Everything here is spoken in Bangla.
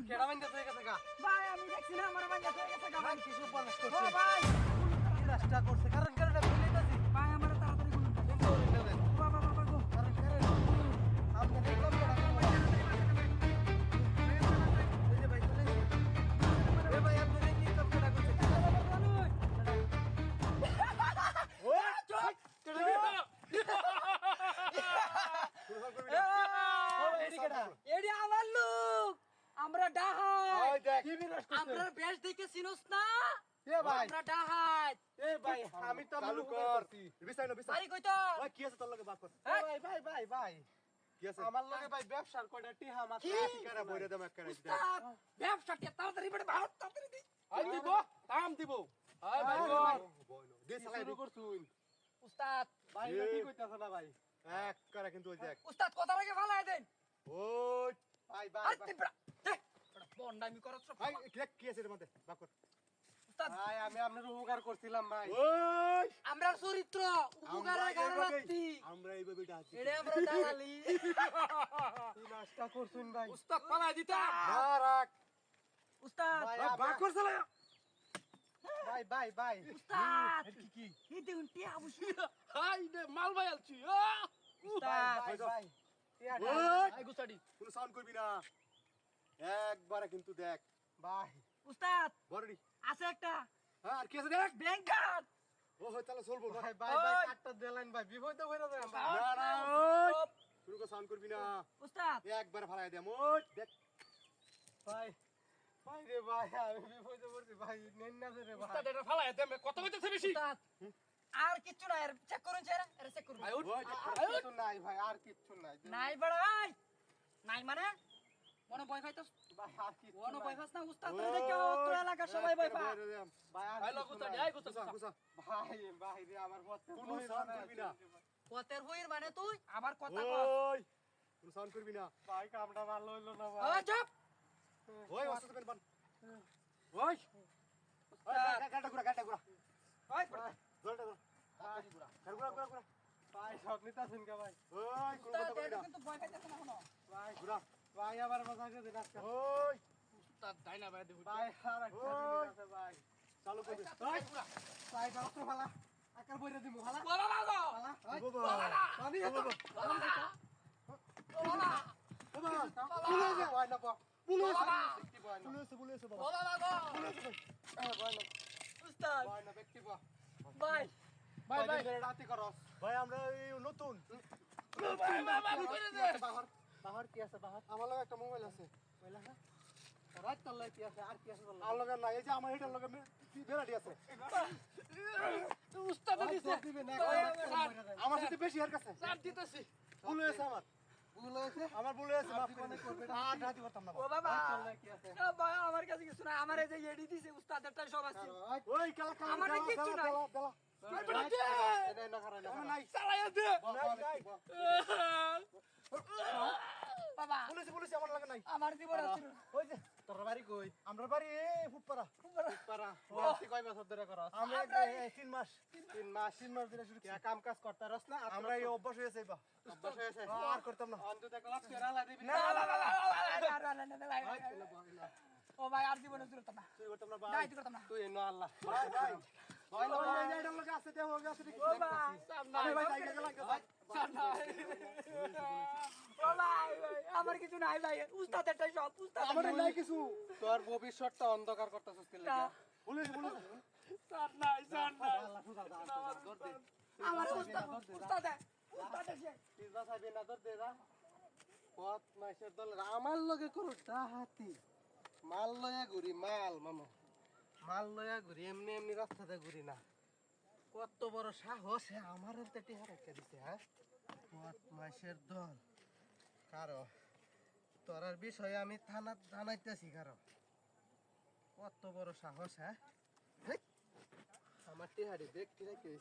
কেডা বাইন্দা হয়ে গেছে গা ভাই আমি দেখছি না আমার ভাই হয়ে গেছে গা ভাই ভাই কিছু বলাস ও করছে ভাই কি রাস্তা করছে কারণ কারণ ভুলেতাছি ভাই আমার তাড়াতাড়ি গুলো কিন্তু ওরে দেন বাবা বাবা গো কারণ কারণ আপনি দেখলাম কেডা এই যে ভাই চলে এ ভাই আপনি কি কাম কেডা করছে ও চল এডি আমার লোক আমরা ডাহাত ওই দেখ কি বিনাশ করছে আমরা বেশ দেখে চিনোস না এ ভাই আমরা ডাহাত এ ভাই আমি তো চালু মুখ কর করছি বিছাই না বিছাই বাড়ি কই তো ওই কি আছে তোর লগে বাত কর ভাই ভাই ভাই ভাই কি আছে আমার লগে ভাই ব্যবসার কয়টা টিহা মাত্র কি? কারা বইরা দাম এক কারাই দে উস্তাদ ব্যবসাটা তাড়াতাড়ি বড় ভারত তাড়াতাড়ি দি আই দিব দাম দিব আই ভাই দে সালাই শুরু করছুন উস্তাদ ভাই এটা কি কইতাছ না ভাই এক কারা কিন্তু ওই দেখ উস্তাদ কথা লাগে ফালাই দেন ওই ভাই ভাই আর তিবড়া দেখ বড় বন্ডামি করছ ভাই কি আছে এর মধ্যে বাত কর উস্তাদ ভাই আমি আপনার উপকার করছিলাম ভাই ওই আমরা চরিত্র উপকারের গারবাতি আমরা এইভাবে ডাকি এড়ে আমরা দালালি কি নাস্তা করছুন ভাই উস্তাদ পালাই দিতা না রাখ উস্তাদ ভাই বাক করছলা ভাই ভাই ভাই উস্তাদ কি কি এই দেখুন টিয়া বসি হাই রে মাল ভাই আলছি উস্তাদ ভাই ভাই টিয়া ওই আই গুছাড়ি কোনো সাউন্ড করবি না একবারে কিন্তু দেখ ভাই উস্তাদ বড়ি আছে একটা হ্যাঁ আর কি আছে দেখ ব্যাংক কার্ড ও হয় তাহলে চলবো ভাই ভাই ভাই কাটটা দিলেন ভাই বিপদ হইরা যায় না না ওই কোনো সাউন্ড করবি না উস্তাদ একবারে ফালাই দে মোট দেখ ভাই ভাই রে ভাই আমি বিপদে পড়ছি ভাই নেন না রে ভাই উস্তাদ এটা ফালাই দে কত কইতেছে বেশি উস্তাদ আর কিচ্ছু নাই চেক করুন চেরা এর চেক করুন আই উঠ ওই আর কিছু নাই ভাই আর কিচ্ছু নাই নাই বড়াই নাই মানে মনে ভয় পাইতাস ভাই আর কিচ্ছু মনে ভয় নাই। পাস না উস্তাদ দেখে অত্র এলাকার সবাই ভয় পায় ভাই আর আই লো কিছু গুছাড়ি নাই। আই গুছাড়ি গুছা গুছা ভাই ভাই রে আমার পথে কোনো sound করবি না। পতের বইয়ের মানে তুই আবার কথা কস ওই কোনো সাউন্ড করবি না ভাই কামটা ভালো হইলো না ও ভাই চুপ ওই অস্ত্র পেন বান ওই ওই গাটা গুড়া ওই ধরটা ধর গুড়া গুড়া গুড়া ভাই সব নিতাছেন কা ভাই ওই কোনো কথা উস্তাদ বলবি না কিন্তু ভয় পাইতাছ না কোনো ভাই গুড়া ভাই আবার বাঁচা করে দিন আজকে ওই উস্তাদ দাইনা ভাই দেখু ভাই আর একটা ওই। জিনিস আছে ভাই চালু করবি ভাই ভাই ডাক্তার ভালা আকার বইরা দিমু ভালা বাবা বাবা ভালা ভাই বাবা আমি তো বাবা পুলিশ ভাই না পুলিশ বাবা। ব্যক্তি ভাই না পুলিশ বাবা বাবা বাবা ভাই না উস্তাদ ভাই না ব্যক্তি ভাই ভাই ভাই ভাই রাতে করস ভাই আমরা এই নতুন ভাই বাবা আমি কইরে দে বাহার বাহার কি আছে বাহার আমার লগে একটা মোবাইল আছে কইলা না রাত তল্লাই কি আছে আর কি আছে তল্লাই আর লগে না এই যে আমার এটার লগে বেরাডি আছে উস্তাদ দিছে দিবে না আমার সাথে বেশি এর কাছে সার দিতেছি ভুল হয়েছে আমার ভুল হয়েছে আমার ভুল হয়েছে মাফ করে অনেক করবে আর রাতি করতাম না ও বাবা তল্লাই কি আছে ভাই আমার কাছে কিছু নাই আমার এই যে এডি দিছে উস্তাদেরটা সব আছে ওই কালা কালা আমার কিচ্ছু নাই। এটা না খারাপ না নাই চালাইয়া দে বাবা পুলিশ আমার লাগে নাই আমার জীবন আছে ওই যে তোর বাড়ি কই আমরা বাড়ি এই ফুটপাড়া পারা তুই কয় বছর ধরে করস আমরা এই 3 মাস 3 মাস ধরে শুরু কি কাম কাজ করতে রস না আমরা এই অভ্যাস হয়েছে বা অভ্যাস হয়েছে আর করতাম না অন্ত দেখ লাভ করে আলা দিবি না ও ভাই আর জীবন আছে না তুই করতাম না নাই করতাম না তুই নো আল্লাহ ভাই ভাই ভাই না ওই যে এটার লগে আছে দেহ লগে আছে ঠিক ও ভাই আমি ভাই জায়গা লাগে ভাই ও ভাই আমার কিছু নাই ভাই উস্তাদেরটা সব উস্তাদ আমার নাই কিছু তোর ভবিষ্যৎটা অন্ধকার করতেছিস কি লাগা পুলিশ সার নাই সার নাই আল্লাহ ফুসা দা ধর দে আমার উস্তাদ উস্তাদ আছে পিজা খাবি না ধর দে যা পথ মাইসের দল আমার লগে করো ডাহাতি মাল লয়া ঘুরি মাল মামা মাল লয়া ঘুরি এমনি এমনি রাস্তাতে ঘুরি না কত বড় সাহস আমার হাতে টিহা রেখে দিছে হ্যাঁ পথ মাইসের দল কারো তোরার বিষয়ে আমি থানা জানাইতেছি কারো কত বড় সাহস হ্যাঁ হেই, আমার টিহারি ব্যক্তি রেখে